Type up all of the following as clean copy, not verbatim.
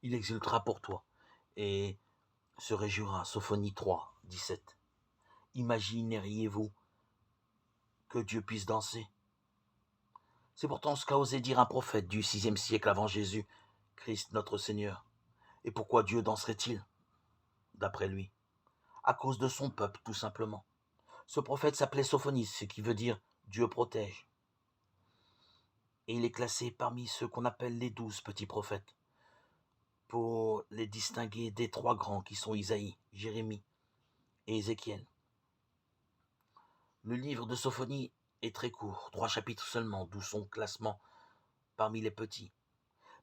Il exultera pour toi et se réjouira. Sophonie 3, 17. Imagineriez-vous que Dieu puisse danser? C'est pourtant ce qu'a osé dire un prophète du VIe siècle avant Jésus, Christ notre Seigneur. Et pourquoi Dieu danserait-il, d'après lui? À cause de son peuple, tout simplement. Ce prophète s'appelait Sophonie, ce qui veut dire Dieu protège. Et il est classé parmi ceux qu'on appelle les 12 petits prophètes, pour les distinguer des 3 grands qui sont Isaïe, Jérémie et Ézéchiel. Le livre de Sophonie est très court, 3 chapitres seulement, d'où son classement parmi les petits.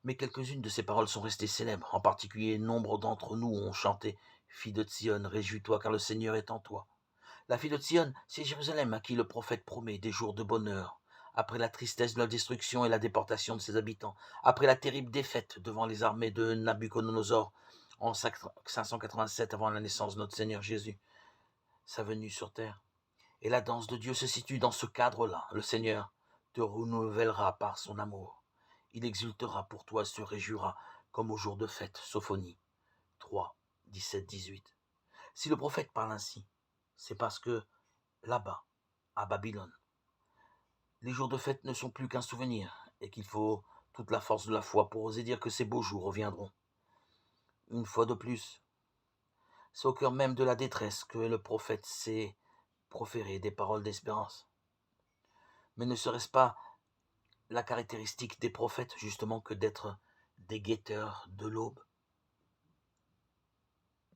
Mais quelques-unes de ces paroles sont restées célèbres. En particulier, nombre d'entre nous ont chanté « Fille de Sion, réjouis-toi car le Seigneur est en toi ». La fille de Sion, c'est Jérusalem à qui le prophète promet des jours de bonheur, après la tristesse de la destruction et la déportation de ses habitants, après la terrible défaite devant les armées de Nabuchodonosor en 587 avant la naissance de notre Seigneur Jésus, sa venue sur terre. Et la danse de Dieu se situe dans ce cadre-là. Le Seigneur te renouvellera par son amour. Il exultera pour toi, se réjouira, comme au jour de fête. Sophonie 3, 17, 18. Si le prophète parle ainsi, c'est parce que, là-bas, à Babylone, les jours de fête ne sont plus qu'un souvenir, et qu'il faut toute la force de la foi pour oser dire que ces beaux jours reviendront. Une fois de plus, c'est au cœur même de la détresse que le prophète sait proférer des paroles d'espérance. Mais ne serait-ce pas la caractéristique des prophètes, justement, que d'être des guetteurs de l'aube?